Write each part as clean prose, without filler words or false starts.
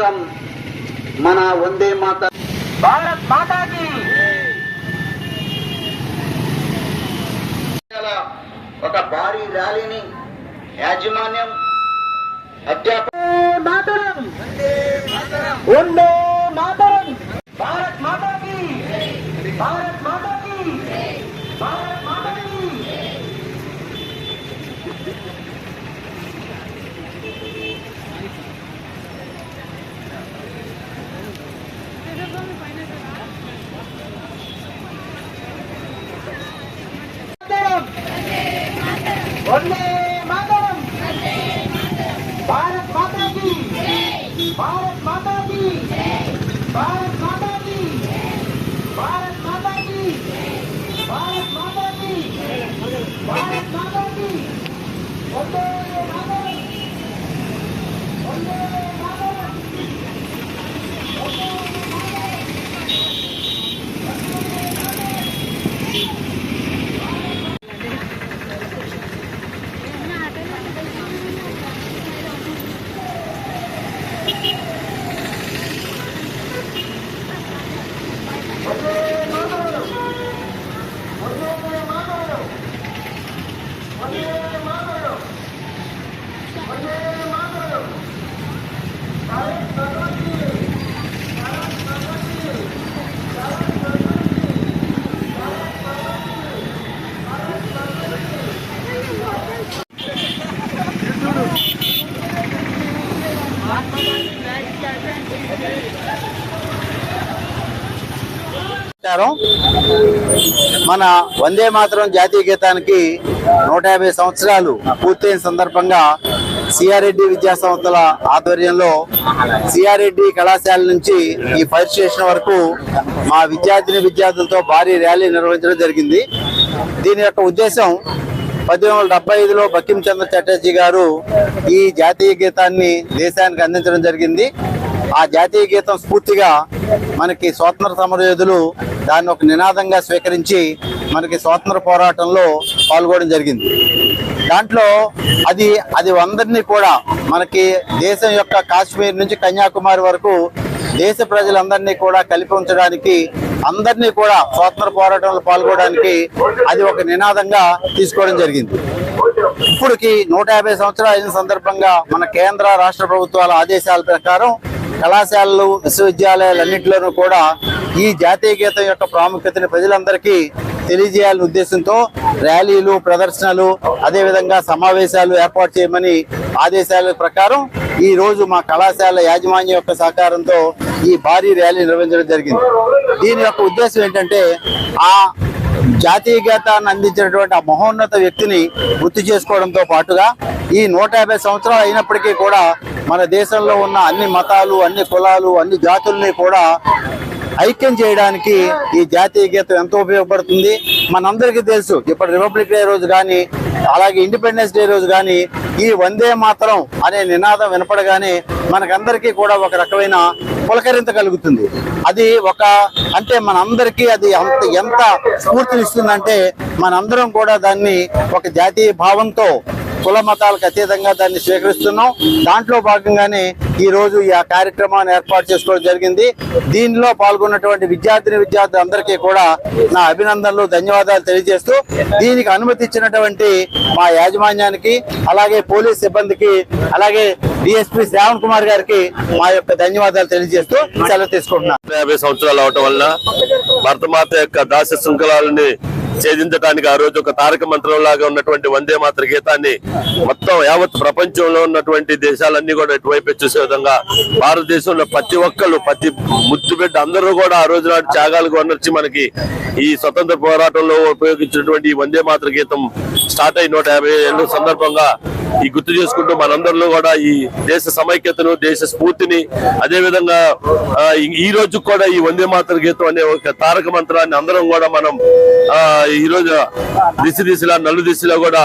కోసం మన వందే మాత భారత్ మాతాకి ఒక భారీ ర్యాలీని యాజమాన్యం మాతరం వందే మాతరం భారత్ మాతాకి భారత్ మాతాకి భారత్ మాతాకి వందే మాతరం భారత్ మాతాకి భారత్ మాతాకి భారత్ మాతాకి భారత్ మాతాకి భారత్ మాతాకి భారత్ మాతాకి వందే మాతరం వందే మాతరం మన వందే మాతరం జాతీయ గీతానికి 150 సంవత్సరాలు పూర్తయిన సందర్భంగా సిఆర్రెడ్డి విద్యా సంస్థల ఆధ్వర్యంలో సిఆర్రెడ్డి కళాశాల నుంచి ఈ ఫైర్ స్టేషన్ వరకు మా విద్యార్థులతో భారీ ర్యాలీ నిర్వహించడం జరిగింది. దీని యొక్క ఉద్దేశం 1875లో బకిం చంద్ర చటర్జీ గారు ఈ జాతీయ గీతాన్ని దేశానికి అందించడం జరిగింది. ఆ జాతీయ గీతం స్ఫూర్తిగా మనకి స్వాతంత్ర సమరయోధులు దాన్ని ఒక నినాదంగా స్వీకరించి మనకి స్వాతంత్ర పోరాటంలో పాల్గొనడం జరిగింది. దాంట్లో అది అందరినీ కూడా మనకి దేశం యొక్క కాశ్మీర్ నుంచి కన్యాకుమారి వరకు దేశ ప్రజలందరినీ కూడా కలిపి ఉంచడానికి, అందరినీ కూడా స్వాతంత్ర పోరాటంలో పాల్గొనడానికి అది ఒక నినాదంగా తీసుకోవడం జరిగింది. ఇప్పటికి 150 సంవత్సరాలు అయిన సందర్భంగా మన కేంద్ర రాష్ట్ర ప్రభుత్వాల ఆదేశాల ప్రకారం కళాశాలలు విశ్వవిద్యాలయాలన్నింటిలోనూ కూడా ఈ జాతీయ గీతం యొక్క ప్రాముఖ్యతని ప్రజలందరికీ తెలియజేయాలనే ఉద్దేశంతో ర్యాలీలు, ప్రదర్శనలు, అదేవిధంగా సమావేశాలు ఏర్పాటు చేయమని ఆదేశాల ప్రకారం ఈ రోజు మా కళాశాల యాజమాన్యం యొక్క సహకారంతో ఈ భారీ ర్యాలీ నిర్వహించడం జరిగింది. దీని యొక్క ఉద్దేశం ఏంటంటే ఆ జాతీయ గీతాన్ని అందించినటువంటి ఆ మహోన్నత వ్యక్తిని గుర్తు చేసుకోవడంతో పాటుగా ఈ 150 సంవత్సరాలు అయినప్పటికీ కూడా మన దేశంలో ఉన్న అన్ని మతాలు, అన్ని కులాలు, అన్ని జాతుల్ని కూడా ఐక్యం చేయడానికి ఈ జాతీయ గీతం ఎంతో ఉపయోగపడుతుంది. మనందరికీ తెలుసు, ఇప్పుడు రిపబ్లిక్ డే రోజు కానీ, అలాగే ఇండిపెండెన్స్ డే రోజు కానీ ఈ వందే మాతరం అనే నినాదం వినపడగానే మనకందరికీ కూడా ఒక రకమైన పులకరింత కలుగుతుంది. అది అంటే మనందరికీ అది ఎంత స్ఫూర్తినిస్తుందంటే మనందరం కూడా దాన్ని ఒక జాతీయ భావంతో, కుల మతాలకు అతీతంగా దాన్ని స్వీకరిస్తున్నాం. దాంట్లో భాగంగానే ఈ రోజు ఈ కార్యక్రమాన్ని ఏర్పాటు చేసుకోవడం జరిగింది. దీనిలో పాల్గొన్నటువంటి విద్యార్థులందరికీ కూడా నా అభినందనలు, ధన్యవాదాలు తెలియజేస్తూ దీనికి అనుమతి ఇచ్చినటువంటి మా యాజమాన్యానికి, అలాగే పోలీస్ సిబ్బందికి, అలాగే డిఎస్పీ శ్రావణ్ కుమార్ గారికి మా యొక్క ధన్యవాదాలు తెలియజేస్తూ సెలవు తీసుకుంటున్నాను. 50 సంవత్సరాలు అవటం వల్ల భరతమాత యొక్క దాస్య శృంఖలాలని ఛేదించడానికి ఆ రోజు ఒక తారక మంత్రం లాగా ఉన్నటువంటి వందే మాతర గీతాన్ని మొత్తం యావత్ ప్రపంచంలో ఉన్నటువంటి దేశాలన్నీ కూడా ఇటువైపు చూసే విధంగా భారతదేశంలో ప్రతి ఒక్కరు, ప్రతి ముద్దు బిడ్డ అందరూ కూడా ఆ రోజు నాటి త్యాగాలకు వర్ణించి మనకి ఈ స్వతంత్ర పోరాటంలో ఉపయోగించినటువంటి ఈ వందే మాతర గీతం స్టార్ట్ అయి 150 ఏళ్ళ సందర్భంగా ఈ గుర్తు చేసుకుంటూ మనందరిలో కూడా ఈ దేశ సమైక్యతను, దేశ స్ఫూర్తిని, అదే విధంగా ఈ రోజు కూడా ఈ వందే మాతర గీతం అనే ఒక తారక మంత్రాన్ని అందరం కూడా మనం ఈ రోజు దిశలా నలు దిశలో కూడా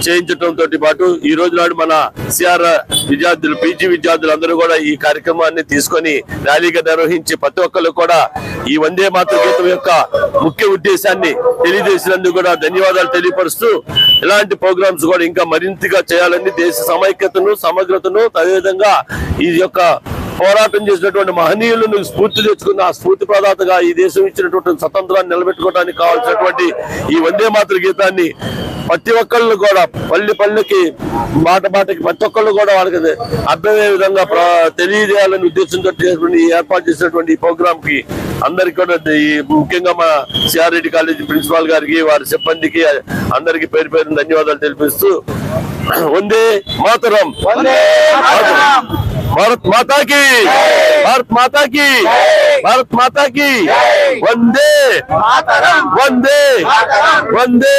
చేయించడంతో పాటు ఈ రోజు నాడు మన సిఆర్ విద్యార్థులు, పీజీ విద్యార్థులు అందరూ కూడా ఈ కార్యక్రమాన్ని తీసుకొని ర్యాలీగా నిర్వహించి ప్రతి ఒక్కరు కూడా ఈ వందే మాతర గీతం యొక్క ముఖ్య ఉద్దేశాన్ని తెలియజేసినందుకు కూడా ధన్యవాదాలు తెలియపరుస్తూ ఇలాంటి ప్రోగ్రామ్స్ కూడా ఇంకా మరింతగా చేయాలని, దేశ సమైక్యతను, సమగ్రతను, అదేవిధంగా ఈ యొక్క పోరాటం చేసినటువంటి మహనీయులను స్ఫూర్తి తెచ్చుకున్న ఆ స్ఫూర్తి ప్రదాతగా ఈ దేశం ఇచ్చినటువంటి స్వతంత్రాన్ని నిలబెట్టుకోవడానికి కావాల్సినటువంటి ఈ వందే మాతర గీతాన్ని ప్రతి ఒక్కళ్ళు కూడా పల్లెకి మాట మాటకి ప్రతి ఒక్కళ్ళు కూడా వాళ్ళకి అర్థమయ్యే విధంగా తెలియజేయాలని ఉద్దేశంతో ఏర్పాటు చేసినటువంటి ఈ ప్రోగ్రామ్ కి అందరికి కూడా ముఖ్యంగా మా సిఆర్రెడ్డి కాలేజీ ప్రిన్సిపాల్ గారికి వారి సిబ్బందికి అందరికి పేరు పేరు ధన్యవాదాలు తెలిపిస్తూ వందే మాతరం, భారత్ మాతాకి, భారత్ మాతాకి, భారత్ మాతాకి, వందే వందే వందే.